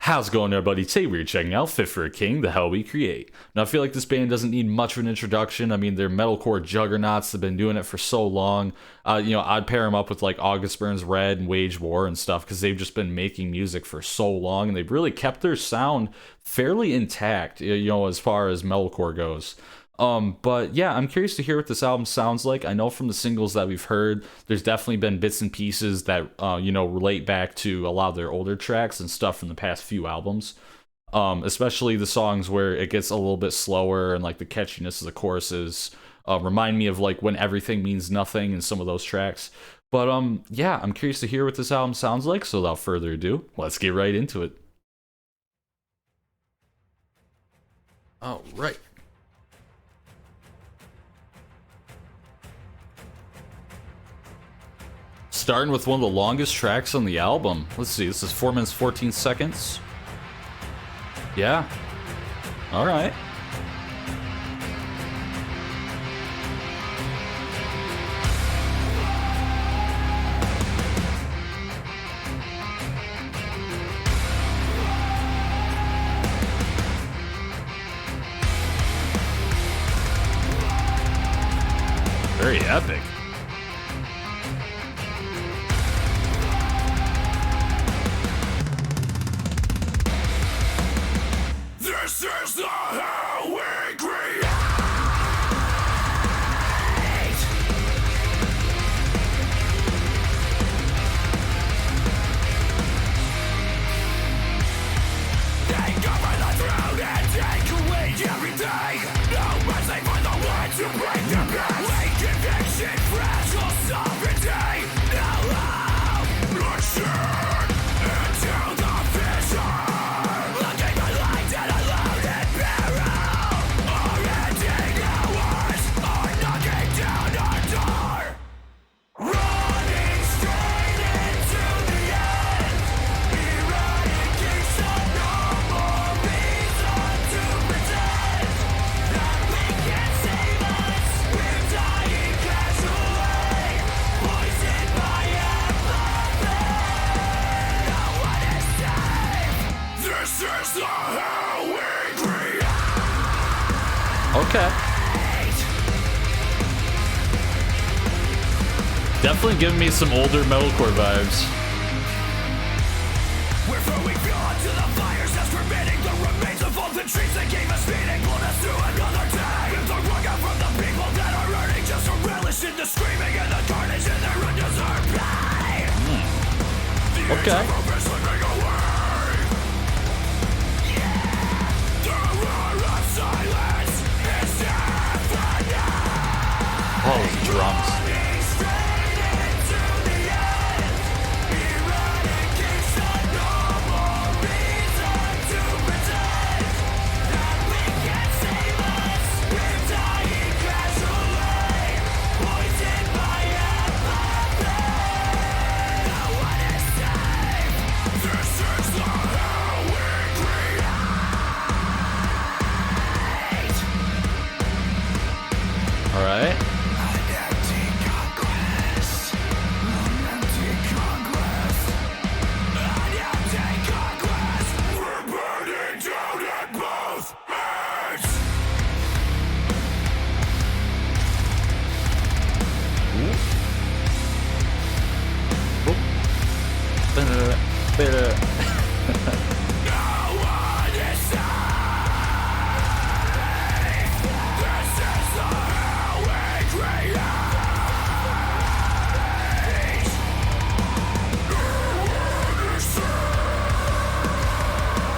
How's it going, everybody? Today we're checking out Fit for a King, The Hell We Create. Now, I feel like this band doesn't need much of an introduction. I mean, they're metalcore juggernauts. They've been doing it for so long. I'd pair them up with like August Burns Red and Wage War and stuff because they've just been making music for so long and they've really kept their sound fairly intact, as far as metalcore goes. But yeah, I'm curious to hear what this album sounds like. I know from the singles that we've heard, there's definitely been bits and pieces that, relate back to a lot of their older tracks and stuff from the past few albums. Especially the songs where it gets a little bit slower and like the catchiness of the choruses, remind me of like When Everything Means Nothing and some of those tracks. But, yeah, I'm curious to hear what this album sounds like. So without further ado, let's get right into it. All right. Starting with one of the longest tracks on the album. Let's see, this is 4 minutes 14 seconds. Yeah. Alright. Very epic. This is the hell we create. Take over the throne and take away everything. No mercy for the ones who break the past. Weak conviction, fragile sovereignty. No hope, not sure into the vision. Okay. Definitely giving me some older metalcore vibes. We're throwing fuel to the fires that's permitting the remains of all the trees that gave us meaning. Pulled us through another day. Rip the rug out from the people that are earning just to relish in the screaming and the carnage in their undeserved pain. Okay. Slipping away. The roar of silence is deafening. Oh, those drums. All right.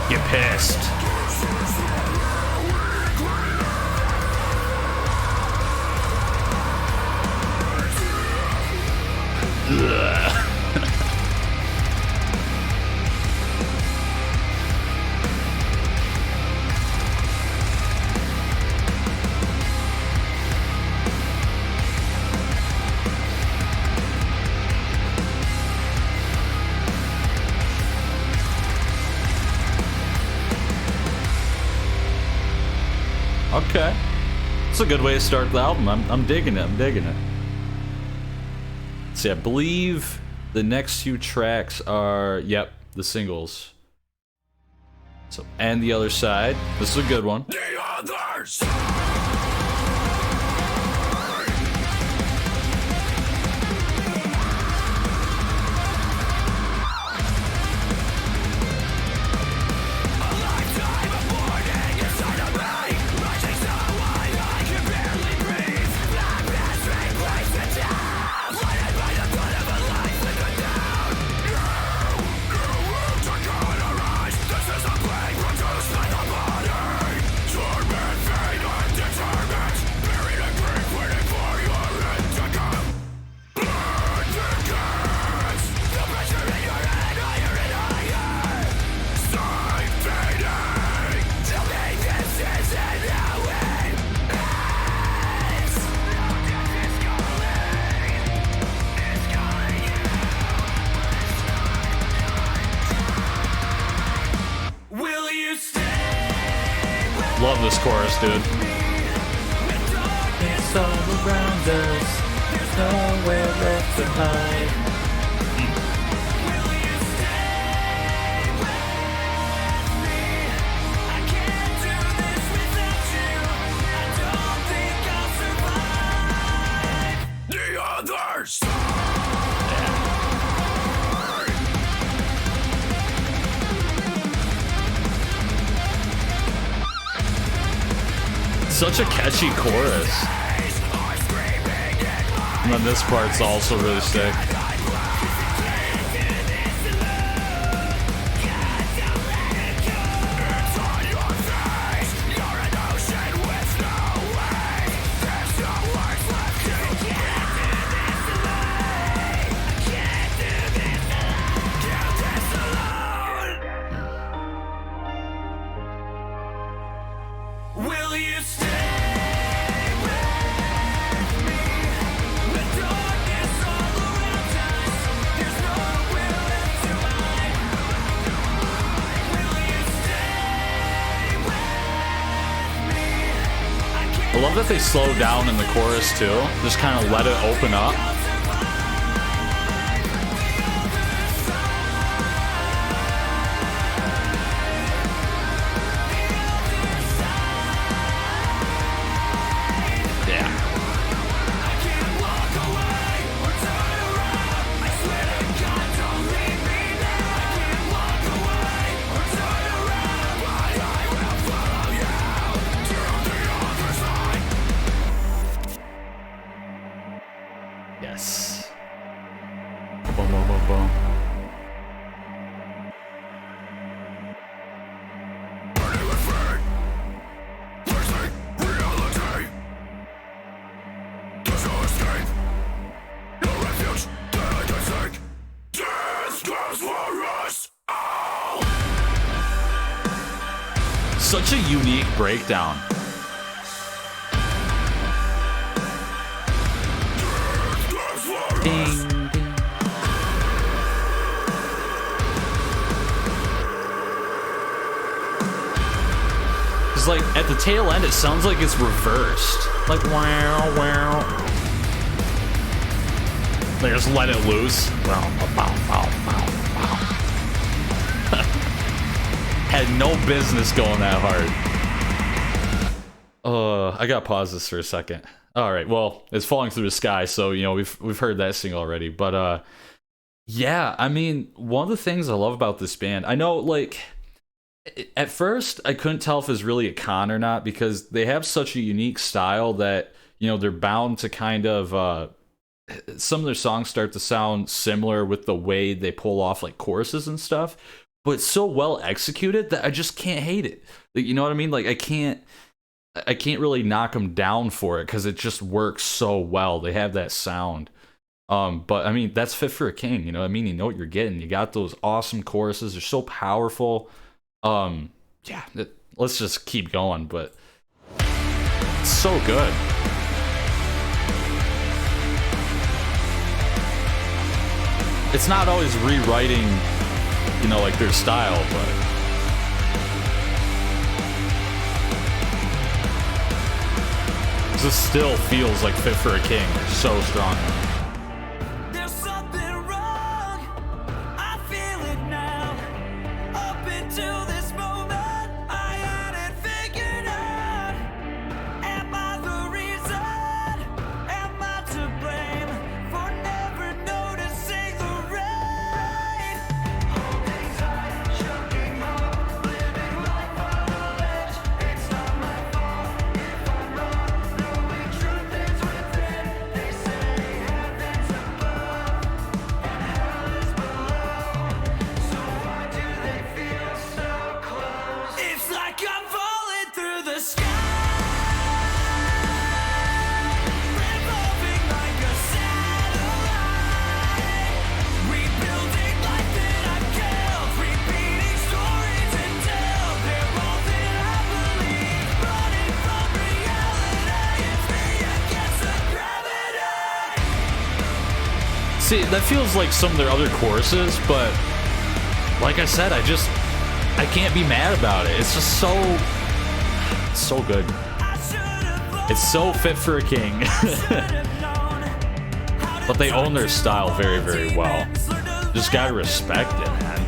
Get pissed. Okay. It's a good way to start the album. I'm digging it. I'm digging it. See, I believe the next few tracks are, yep, the singles. So, and the other side. This is a good one. The other side. Love this chorus, dude. It's all around us. There's nowhere left to hide. The other side. Such a catchy chorus. And then this part's also really sick. Will you stay with me? The darkness all around us. There's nowhere left to hide. Will you stay with me? I love that they slow down in the chorus too. Just kind of let it open up. Yes. Boom, boom, boom, boom. Such a unique breakdown. Ding, ding. It's like at the tail end, it sounds like it's reversed. Like wow, wow. They just let it loose. Had no business going that hard. I gotta pause this for a second. All right, well, it's Falling Through the Sky, so you know we've heard that single already. But yeah, I mean, one of the things I love about this band, I know, like, at first I couldn't tell if it's really a con or not because they have such a unique style that they're bound to kind of some of their songs start to sound similar with the way they pull off like choruses and stuff. But it's so well executed that I just can't hate it. Like, you know what I mean? Like I can't really knock them down for it because it just works so well. They have that sound. But I mean, that's fit for a king. You know what I mean? You know what you're getting. You got those awesome choruses. They're so powerful. Yeah, let's just keep going. But it's so good. It's not always rewriting, like their style, but this still feels like Fit for a King. They're so strong. There's something wrong. I feel it now. Up until this moment. See, that feels like some of their other choruses, but like I said, I can't be mad about it. It's just so good. It's so fit for a king. But they own their style very, very well. Just gotta respect it, man.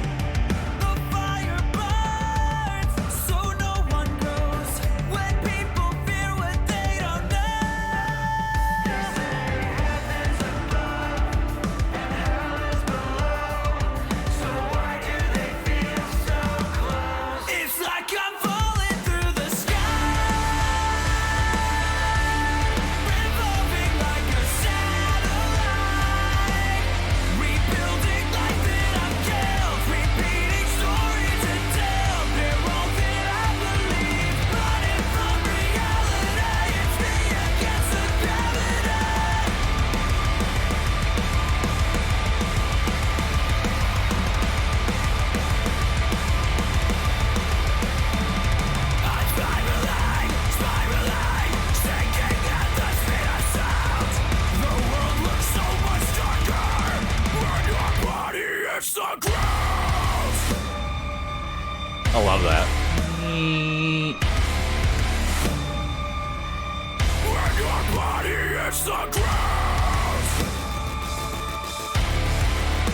I love that.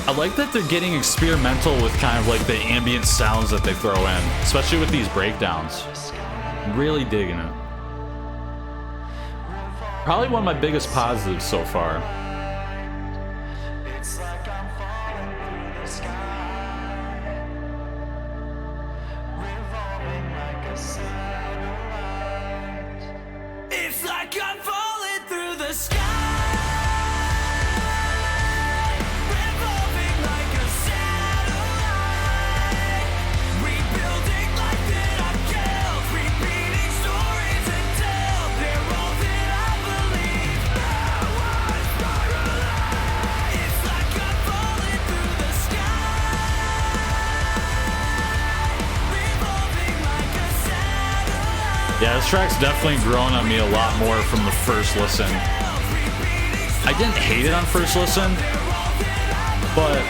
I like that they're getting experimental with kind of like the ambient sounds that they throw in, especially with these breakdowns. Really digging it. Probably one of my biggest positives so far. Yeah, this track's definitely grown on me a lot more from the first listen. I didn't hate it on first listen, but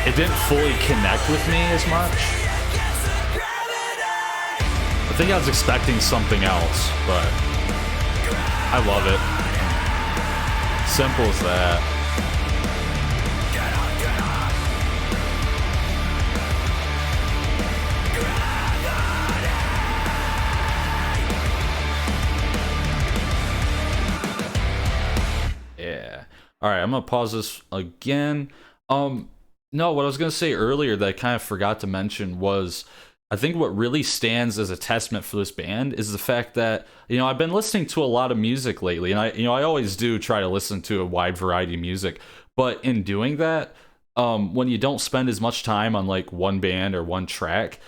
it didn't fully connect with me as much. I think I was expecting something else, but I love it. Simple as that. All right, I'm gonna pause this again. No, what I was gonna say earlier that I kind of forgot to mention was, I think what really stands as a testament for this band is the fact that, you know, I've been listening to a lot of music lately, and I always do try to listen to a wide variety of music, but in doing that, when you don't spend as much time on like one band or one track,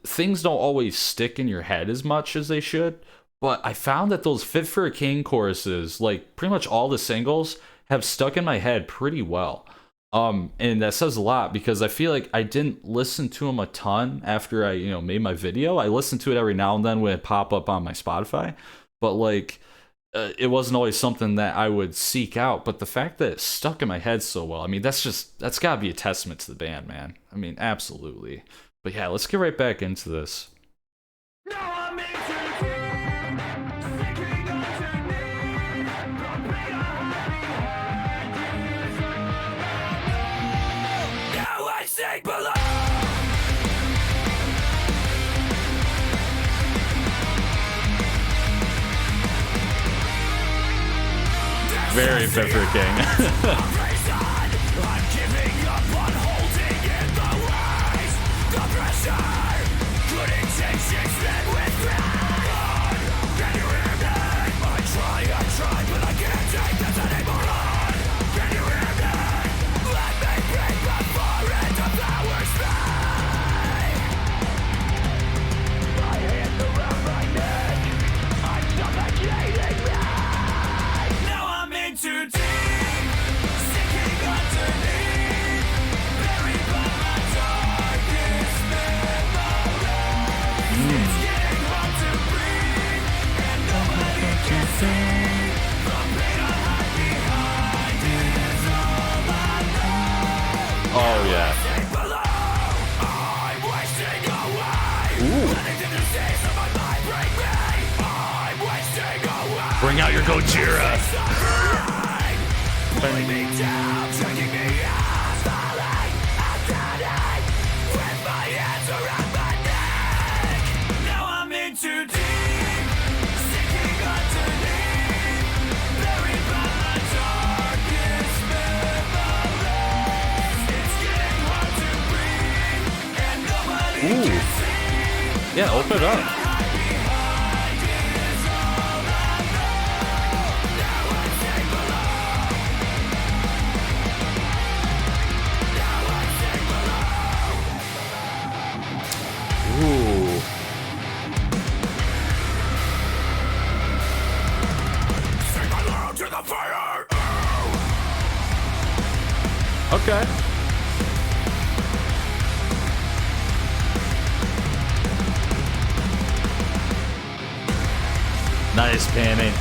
things don't always stick in your head as much as they should. But I found that those Fit for a King choruses, like pretty much all the singles, have stuck in my head pretty well. And that says a lot because I feel like I didn't listen to them a ton after I, made my video. I listened to it every now and then when it pop up on my Spotify, but like, it wasn't always something that I would seek out. But the fact that it stuck in my head so well, I mean, that's gotta be a testament to the band, man. I mean, absolutely. But yeah, let's get right back into this. Very Fit for a King. Oh yeah. Ooh. Bring out your Gojira. Ooh. Yeah, open it up. Ooh. Okay. Nice panning.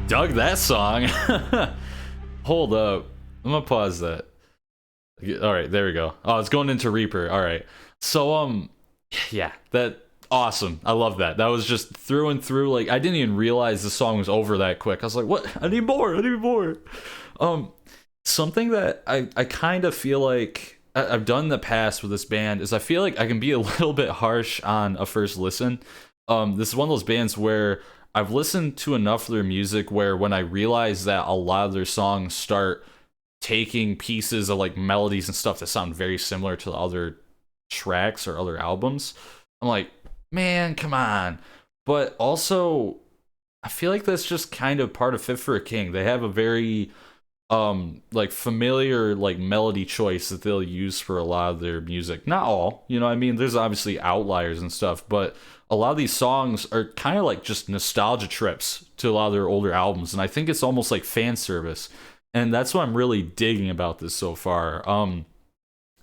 Dug that song. Hold up. I'm gonna pause that. All right, there we go. Oh, it's going into Reaper. All right. So yeah, that awesome. I love that. That was just through and through. Like I didn't even realize the song was over that quick. I was like, what? I need more. I need more. Something that I kind of feel like I've done in the past with this band is I feel like I can be a little bit harsh on a first listen. This is one of those bands where I've listened to enough of their music where when I realize that a lot of their songs start taking pieces of like melodies and stuff that sound very similar to the other tracks or other albums, I'm like, man, come on. But also, I feel like that's just kind of part of Fit for a King. They have a very like familiar like melody choice that they'll use for a lot of their music. Not all, you know what I mean? There's obviously outliers and stuff, but a lot of these songs are kind of like just nostalgia trips to a lot of their older albums, and I think it's almost like fan service, and that's what I'm really digging about this so far.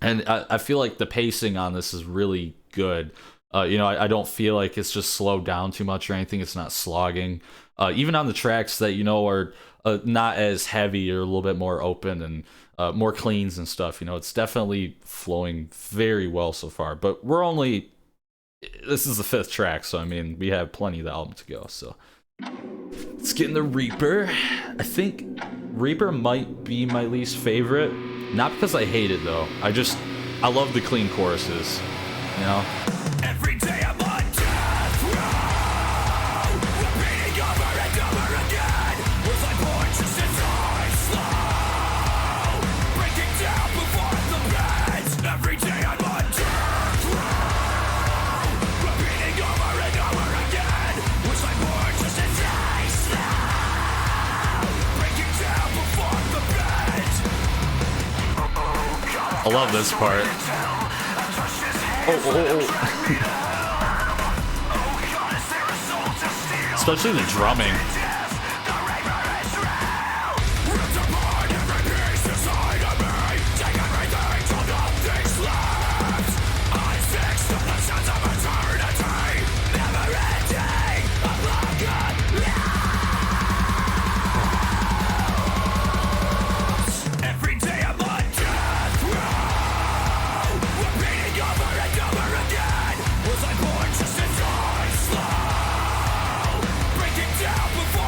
And I feel like the pacing on this is really good. You know, I don't feel like it's just slowed down too much or anything. It's not slogging. Even on the tracks that, you know, are not as heavy or a little bit more open and more cleans and stuff, you know, it's definitely flowing very well so far. But this is the 5th track, so I mean, we have plenty of the album to go. So let's get into Reaper. I think Reaper might be my least favorite. Not because I hate it though. I love the clean choruses, you know? Every day I'm on death row, repeating over and over again. Was I born just to die slow, breaking down before the bed? Every day I'm on death row, repeating over and over again. Was I born just to die slow, breaking down before the bed? I love this part. Especially the drumming. Was I born just to die slow, breaking down before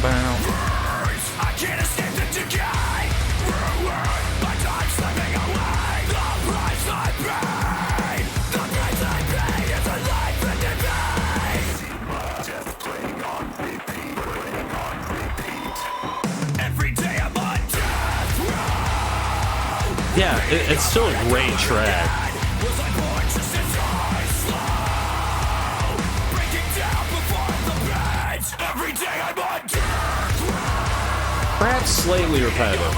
I can't escape the decay. Ruin my time slipping away. The price I paid. The price I paid is a life in vain. Death playing on repeat, playing on repeat. Every day I'm on death row. Yeah, it's still a great track. Was I born just as I slow? Breaking down before the bed. Every day I'm on death row. Perhaps slightly repetitive,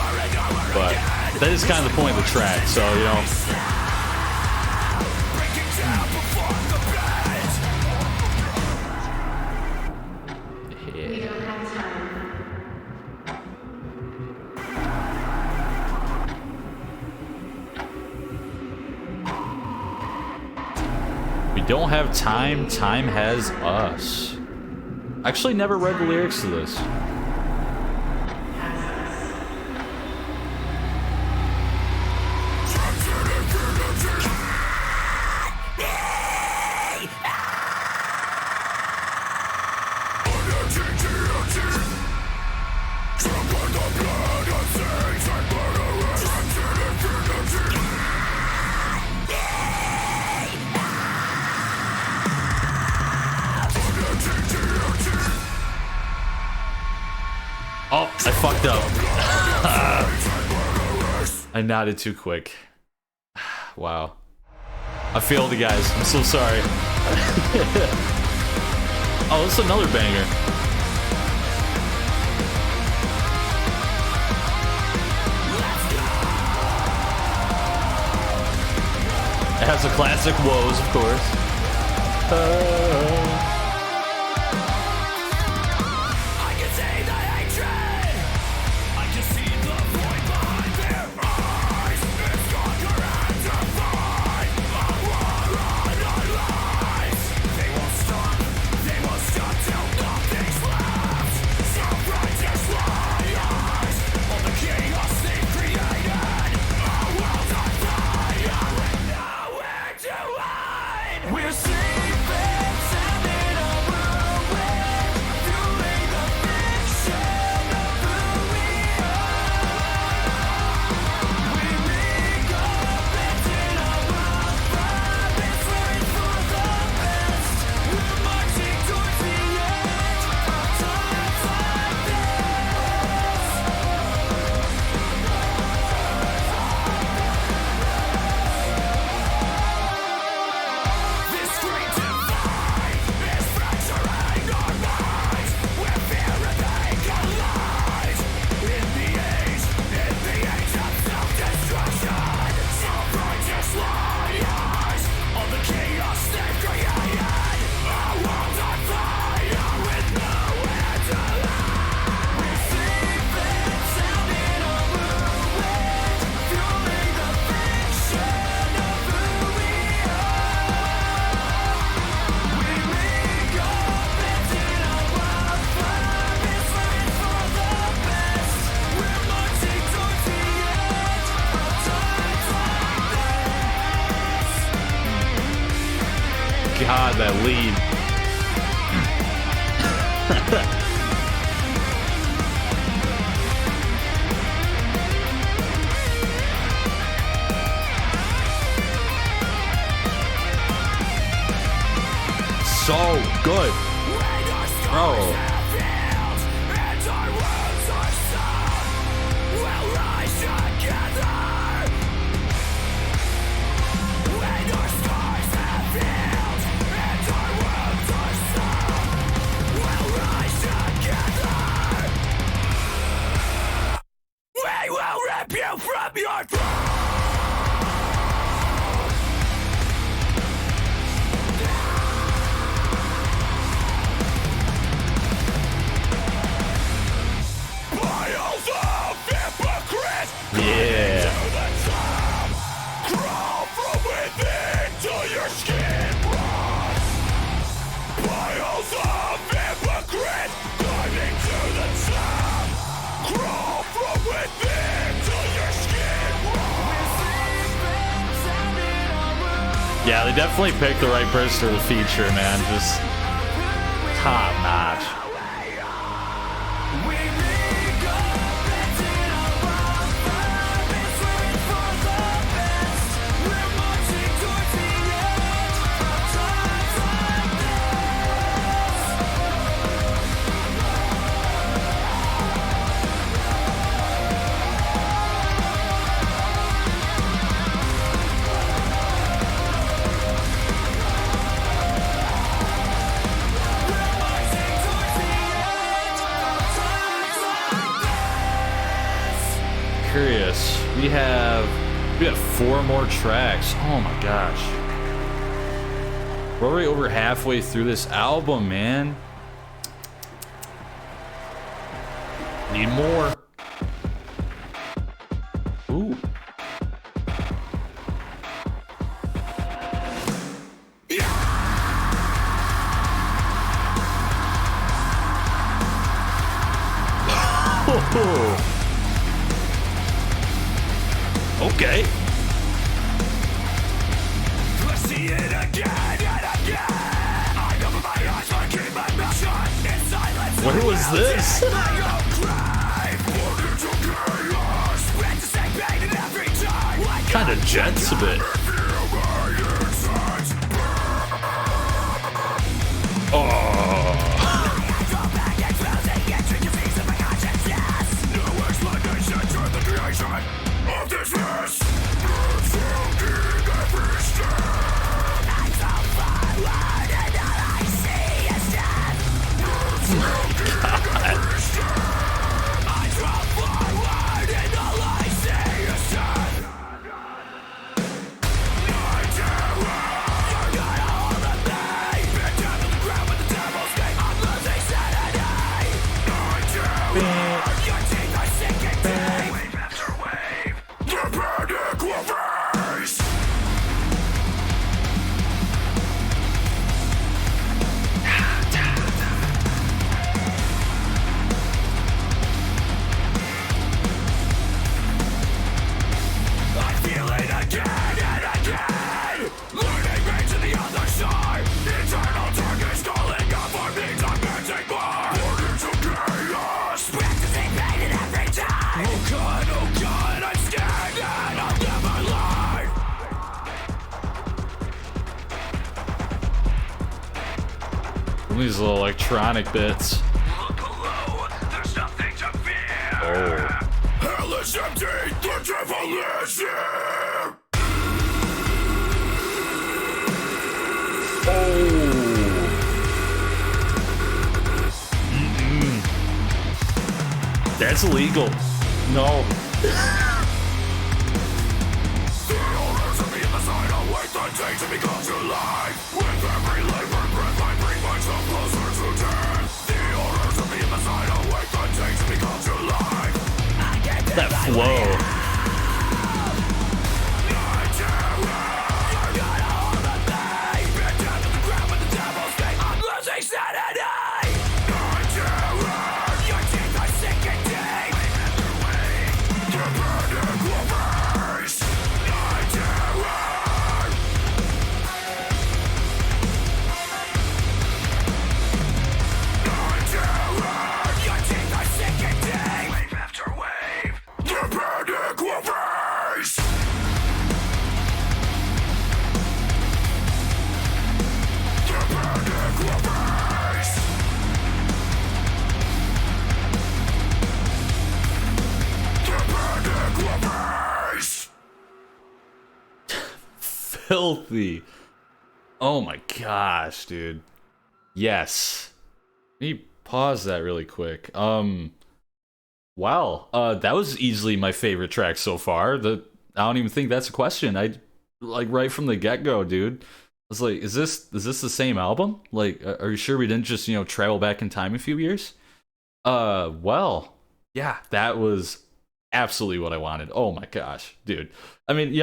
but that is kind of the point of the track, so, you know. Breaking down before the bed. We don't have time. We don't have time, time has us. I actually never read the lyrics to this. Oh, I fucked up. I nodded too quick. Wow. I failed you guys. I'm so sorry. Oh, this is another banger. It has the classic woes, of course. I can see the hatred. I can see the void behind their eyes. It's conquer and divide. A war on our lives. They won't stop till nothing's left. Self-righteous liars. All the chaos they've created. A world on fire with nowhere to hide. We're safe and sound in a whirlwind, fueling the fiction of who we are. We make up beds in a world private, fight for the best. We're marching towards the end of times like this. This great divide is fracturing our minds. We're fear and they collide. In the age of self-destruction, self-righteous liars. All the chaos they've created. A world on fire with nowhere to hide. We're safe and sound in a whirlwind, fueling the fiction of who we are. We make up beds in a wild private, fight for the best. We're marching towards the end of times like this. God, that lead. So good. Bro. We will rip you from your throne. Piles of hypocrites. Yeah. To the top. Crawl from within till your skin rots. Piles of hypocrites climbing to the top. Crawl from within till your skin rots. Yeah, they definitely picked the right person for the feature, man. Just top notch. curious. We have 4 more tracks. Oh my gosh. We're already over halfway through this album, man. Need more. Ooh. Okay. I see it again and again. I cover my eyes, I keep my mouth shut. In silence, Where was this? my own crime. Order to chaos. Spread the same pain in every time. Like Kind of jets a bit. feel my insides burn. Oh. I draw back and closing intricacies of my consciousness. No explanation to the creation of this mess. Confounding every step. I fall forward and all I see is death. Confounding every step. I draw forward and all I see is death. Night terror. You're gonna hold the pain. Bit down to the ground with the devil's name. I'm losing sanity. Night terror. Your teeth are sinking deep. Wave after wave. The panic will rise. I feel it again and again. Leading me to the other side. Eternal darkness calling out for me. I'm getting more. Order to chaos. Practicing pain in every time. Oh God, I'm scared and I'll never lie. These little electronic bits. Look below. There's nothing to fear. Oh. Hell is empty. The devil is here. That's illegal. No. The horrors of me in the side await the day to become to life. With every labored breath, I bring myself closer to death. The horrors of me in the side await the day to become to life. That flow. Night terror. You're gonna hold the pain. Bit down to the ground with the devil's name. I'm losing sanity. Night terror. Your teeth are sinking deep. Wave after wave. The panic will rise. Night terror. Night terror. Your teeth are sinking deep. Wave after wave. The panic will rise. The panic will rise. The panic will rise. Filthy. Oh my gosh, dude. Yes. Let me pause that really quick. Wow. That was easily my favorite track so far. I don't even think that's a question. I like right from the get-go, dude. I was like, is this the same album? Like, are you sure we didn't just, travel back in time a few years? Well, yeah, that was absolutely what I wanted. Oh my gosh, dude. I mean,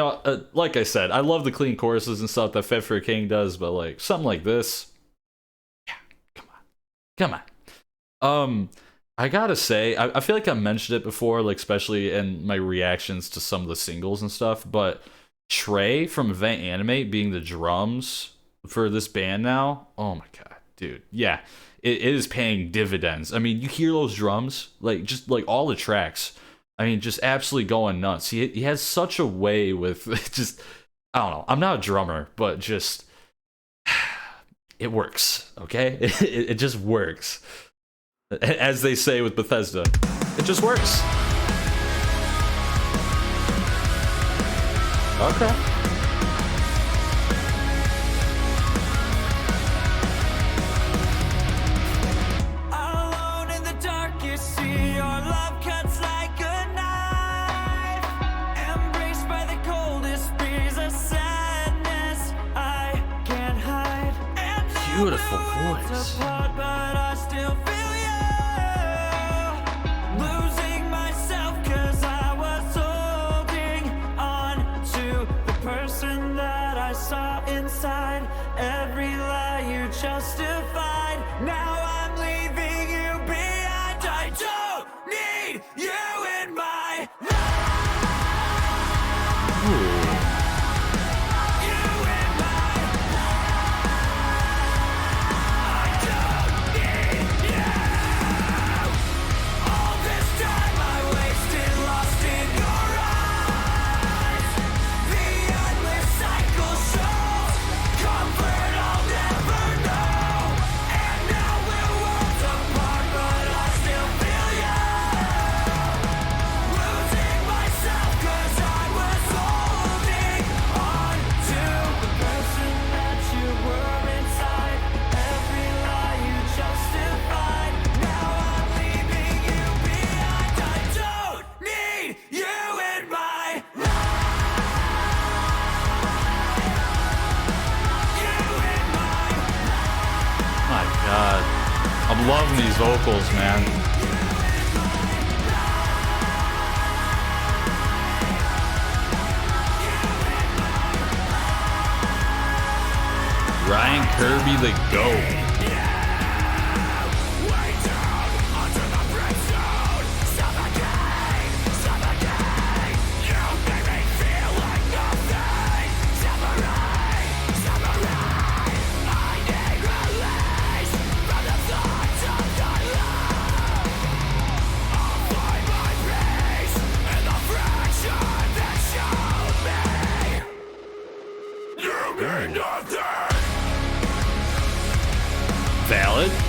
like I said, I love the clean choruses and stuff that Fit for a King does, but like something like this, yeah, come on. I gotta say, I feel like I mentioned it before, like especially in my reactions to some of the singles and stuff, but Trey from Event Animate being the drums for this band now, oh my god, dude, yeah, it is paying dividends. I mean, you hear those drums, like just like all the tracks, I mean, just absolutely going nuts. He has such a way with just, I don't know, I'm not a drummer, but just it works, okay? It just works. As they say with Bethesda, it just works. Okay. Alone in the darkest sea, your love cuts like a knife. beautiful voice. Apart, but I still feel you. Losing myself 'cause I was holding on to the person that I saw inside. Every lie you justified. Now I'm leaving you behind. I don't need you in my life. Ooh. I'm loving these vocals, man. Ryan Kirby, the GOAT.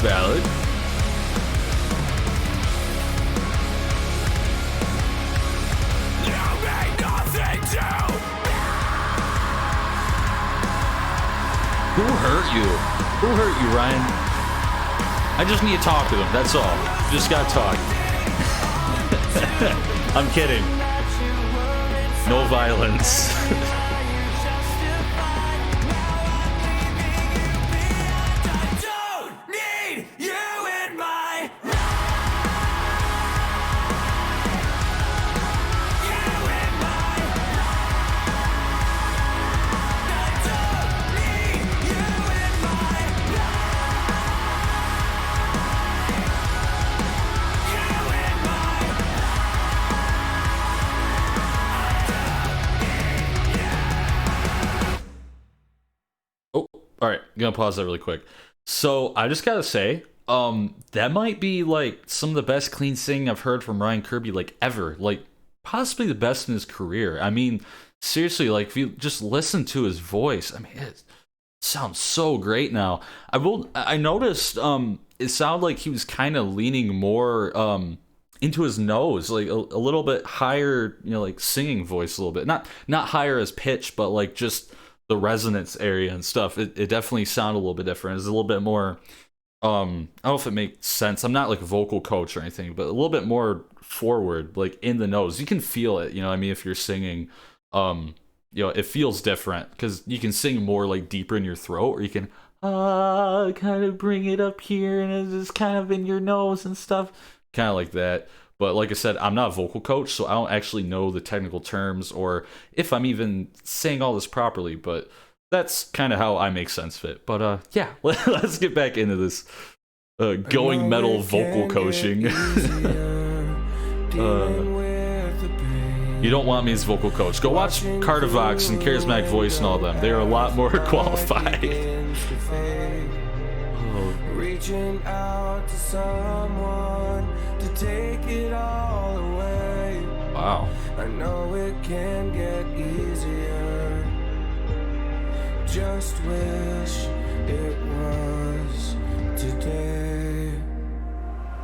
Valid. Who hurt you? Who hurt you, Ryan? I just need to talk to them, that's all. Just gotta talk. I'm kidding. No violence. All right, gonna pause that really quick. So I just gotta say, that might be like some of the best clean singing I've heard from Ryan Kirby like ever, like possibly the best in his career. I mean, seriously, like if you just listen to his voice, I mean, it sounds so great now. I noticed, it sounded like he was kind of leaning more into his nose, like a little bit higher, you know, like singing voice a little bit, not higher as pitch, but like just the resonance area and stuff. It definitely sounded a little bit different. It's a little bit more I don't know if it makes sense. I'm not like a vocal coach or anything, but a little bit more forward, like in the nose. You can feel it, you know what I mean, if you're singing. You know, it feels different because you can sing more like deeper in your throat, or you can kind of bring it up here and it's just kind of in your nose and stuff, kind of like that. But like I said, I'm not a vocal coach, so I don't actually know the technical terms or if I'm even saying all this properly, but that's kind of how I make sense of it. But yeah, let's get back into this going metal vocal coaching. You don't want me as vocal coach. Go watch Cardivox and Charismatic Voice and all them. They are a lot more qualified. Reaching out to someone to take it all away. Wow. I know it can get easier. Just wish it was today.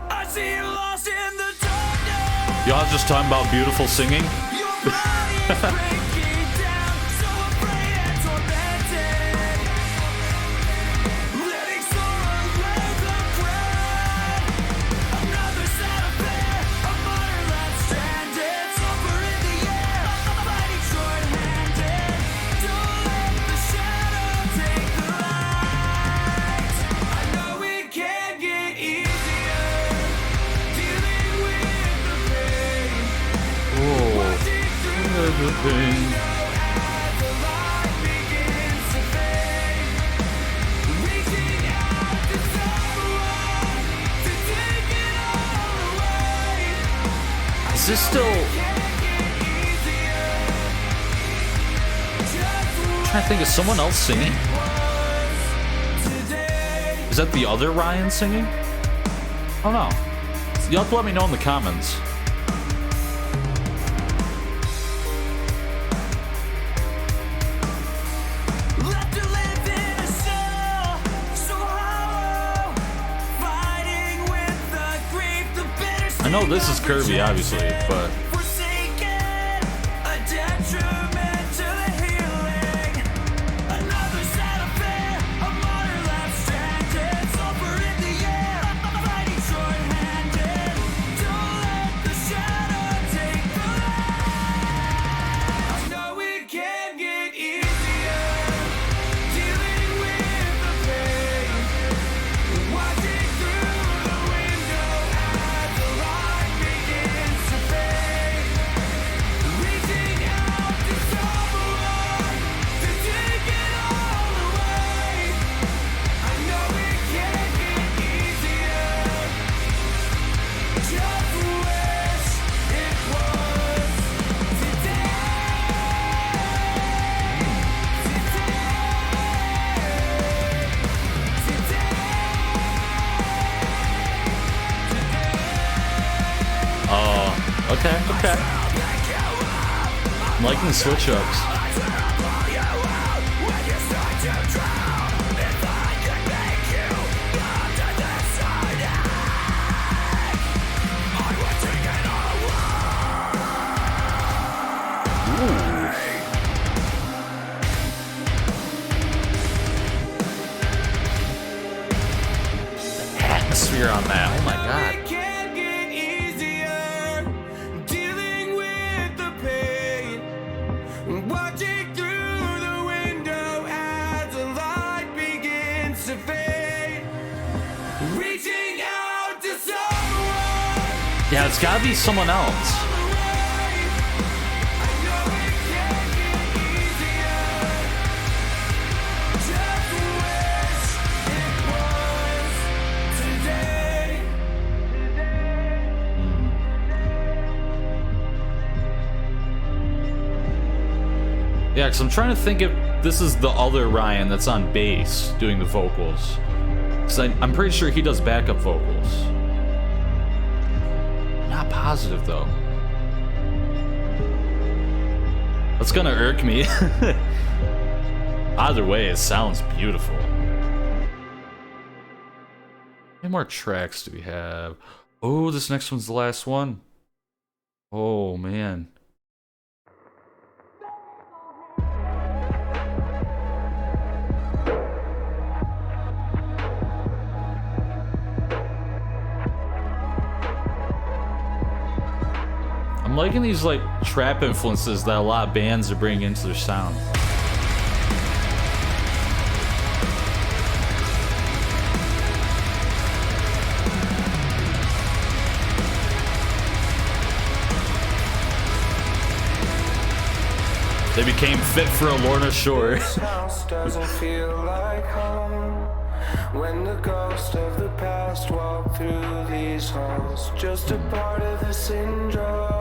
I see you lost in the darkness. Y'all just talking about beautiful singing? Your body is breaking down, so afraid and tormented. Letting sorrow weigh the crown. Another sad affair, a martyr left stranded. Sulfur in the air, fighting short-handed. Don't let the shadow take the light. I the pain. Is this still? I'm trying to think, is someone else singing? Is that the other Ryan singing? Oh no. You'll have to let me know in the comments. I know this is Kirby, obviously, but okay. I'm liking the switch ups. Atmosphere on that. Oh my god. Yeah, it's gotta be someone else. Yeah, because I'm trying to think if this is the other Ryan that's on bass doing the vocals. Because I'm pretty sure he does backup vocals. Not positive though. That's gonna irk me. Either way, it sounds beautiful. How many more tracks do we have? Oh, this next one's the last one. Oh man. I'm liking these like trap influences that a lot of bands are bringing into their sound. They became fit for a Lorna Shore. This house doesn't feel like home when the ghost of the past walked through these halls. Just a part of the syndrome.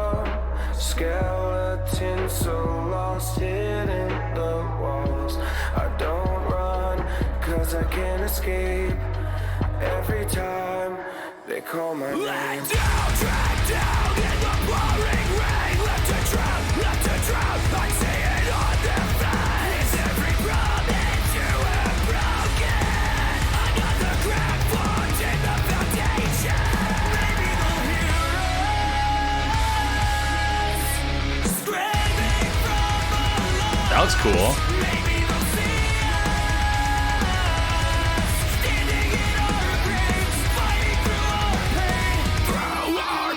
Skeletons so lost hid in the walls. I don't run, cause I can't escape. Every time they call my name. Laid down, dragged down in the pouring rain. Left to drown, I see it on their face. Every promise you have broken. Another crack formed in the foundation. Maybe they'll hear us screaming from below. That was cool. Maybe they'll see us standing in our graves, fighting through our pain, through our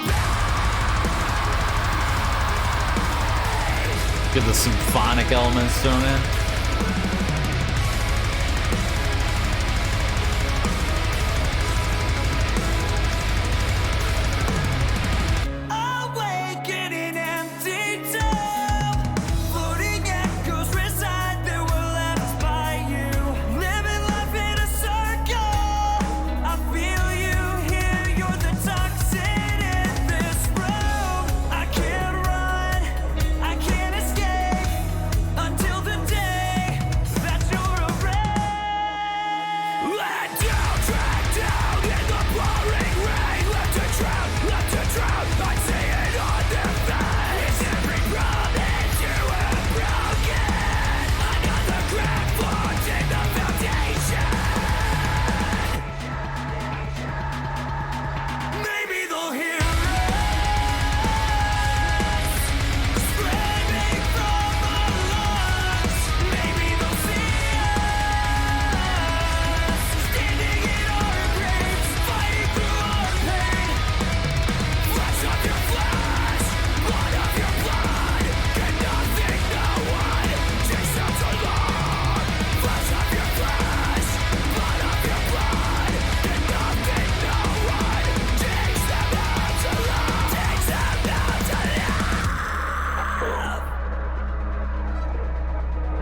Get the symphonic elements thrown in. awake in an empty tomb.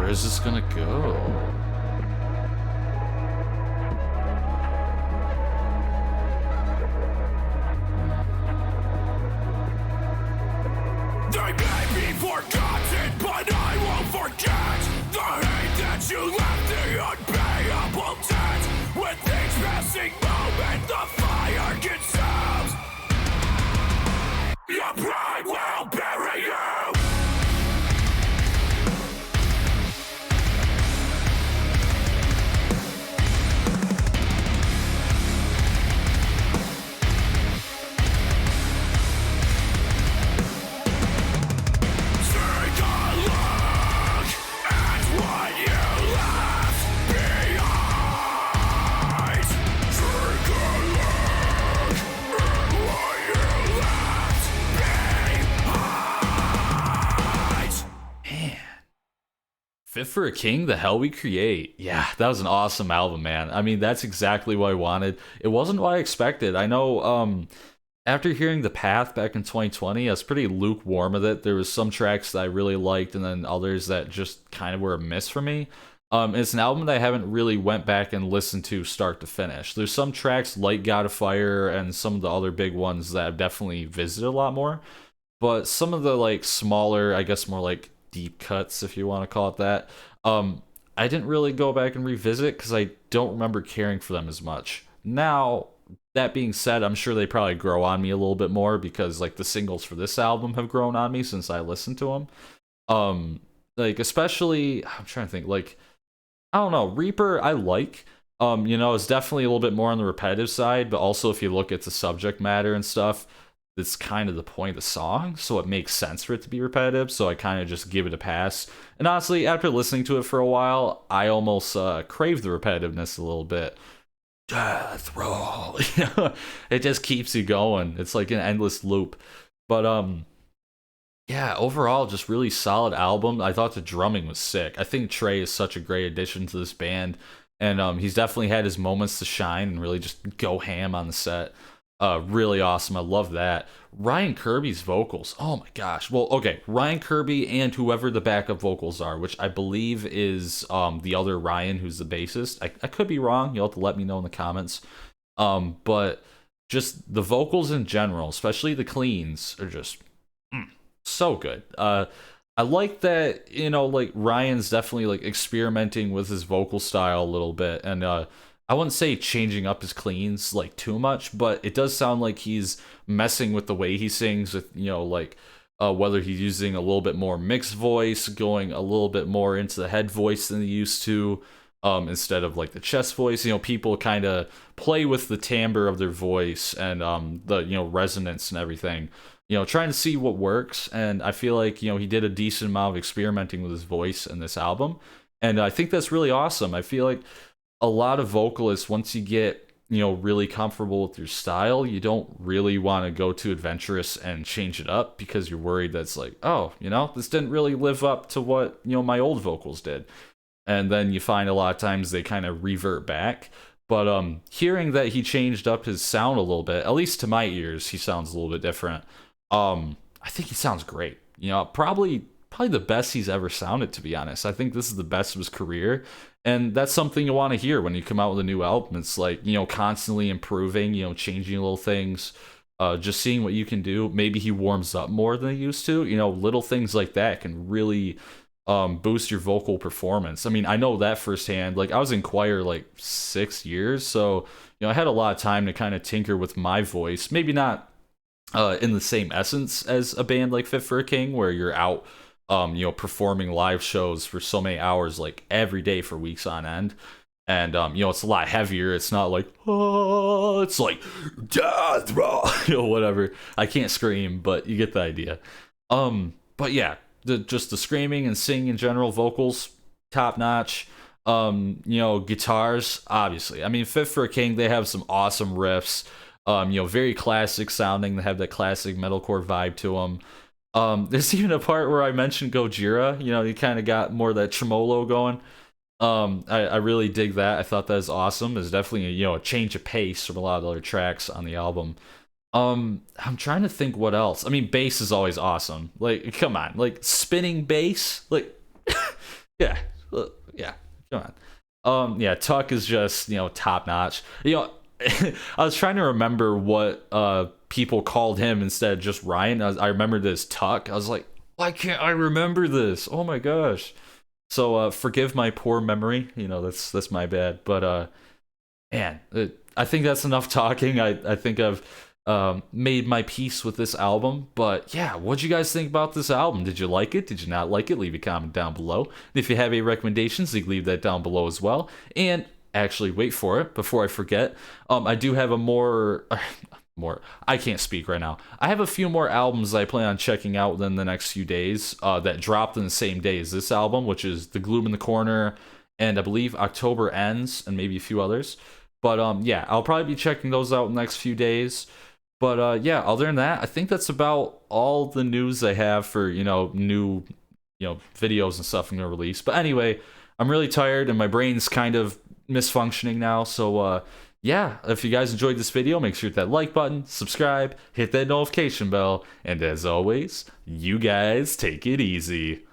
Where is this gonna go? They may be forgotten, but I won't forget the hate that you left, the unpayable debt. With each passing moment, the fire consumes. Your pride will bury you. Take a look at what you left behind. Take a look at what you left behind. Fit for a King, The Hell We Create. Yeah, that was an awesome album, man. I mean, that's exactly what I wanted. It wasn't what I expected. I know, after hearing The Path back in 2020, I was pretty lukewarm with it. There was some tracks that I really liked, and then others that just kind of were a miss for me. It's an album that I haven't really went back and listened to start to finish. There's some tracks like God of Fire and some of the other big ones that I've definitely visited a lot more. But some of the like smaller, I guess more like deep cuts, if you want to call it that, I didn't really go back and revisit because I don't remember caring for them as much. Now, that being said, I'm sure they probably grow on me a little bit more because like the singles for this album have grown on me since I listened to them. Like especially, I'm trying to think, like, I don't know, Reaper I like. It's definitely a little bit more on the repetitive side, but also if you look at the subject matter and stuff, it's kind of the point of the song, so it makes sense for it to be repetitive, so I kind of just give it a pass. And honestly, after listening to it for a while, I almost crave the repetitiveness a little bit. Death roll. It just keeps you going. It's like an endless loop. But yeah, overall, just really solid album. I thought the drumming was sick. I think Trey is such a great addition to this band, and he's definitely had his moments to shine and really just go ham on the set. Really awesome. I love that. Ryan Kirby's vocals. Oh my gosh. Well, okay, Ryan Kirby and whoever the backup vocals are, which I believe is the other Ryan who's the bassist. I could be wrong. You'll have to let me know in the comments. But just the vocals in general, especially the cleans, are just so good. I like that, like Ryan's definitely like experimenting with his vocal style a little bit, and I wouldn't say changing up his cleans like too much, but it does sound like he's messing with the way he sings, with whether he's using a little bit more mixed voice, going a little bit more into the head voice than he used to, instead of like the chest voice. People kind of play with the timbre of their voice and the resonance and everything. Trying to see what works, and I feel like he did a decent amount of experimenting with his voice in this album, and I think that's really awesome. I feel like a lot of vocalists, once you get really comfortable with your style, you don't really want to go too adventurous and change it up because you're worried that's like, oh, this didn't really live up to what my old vocals did, and then you find a lot of times they kind of revert back. But hearing that he changed up his sound a little bit, at least to my ears, he sounds a little bit different. I think he sounds great. Probably the best he's ever sounded, to be honest. I think this is the best of his career, and that's something you want to hear when you come out with a new album. It's like, constantly improving, changing little things, just seeing what you can do. Maybe he warms up more than he used to. Little things like that can really boost your vocal performance. I mean, I know that firsthand. Like, I was in choir like 6 years, so I had a lot of time to kind of tinker with my voice. Maybe not in the same essence as a band like Fit for a King, where you're out performing live shows for so many hours, like every day for weeks on end. And, it's a lot heavier. It's not like, oh, it's like, death roll, whatever. I can't scream, but you get the idea. But yeah, just the screaming and singing in general, vocals, top notch. Guitars, obviously. I mean, Fit for a King, they have some awesome riffs. Very classic sounding. They have that classic metalcore vibe to them. There's even a part where I mentioned Gojira. You kind of got more of that tremolo going. I really dig that. I thought that was awesome. It's definitely a change of pace from a lot of the other tracks on the album. I'm trying to think what else. I mean, bass is always awesome. Like, come on, like spinning bass, like, yeah, Yeah, come on. Yeah, Tuck is just, top notch. I was trying to remember what people called him instead of just Ryan. I remembered this Tuck. I was like, why can't I remember this? Oh my gosh. So forgive my poor memory. That's my bad. But man, I think that's enough talking. I think I've made my peace with this album. But yeah, what'd you guys think about this album? Did you like it? Did you not like it? Leave a comment down below. And if you have any recommendations, you can leave that down below as well. And actually, wait for it before I forget. I do have a more. I can't speak right now. I have a few more albums I plan on checking out within the next few days that dropped in the same day as this album, which is The Gloom in the Corner, and I believe October Ends, and maybe a few others. But yeah, I'll probably be checking those out in the next few days. But yeah, other than that, I think that's about all the news I have for new videos and stuff I'm gonna release. But anyway, I'm really tired and my brain's kind of misfunctioning now. So yeah, if you guys enjoyed this video, make sure to hit that like button, subscribe, hit that notification bell, and as always, you guys take it easy.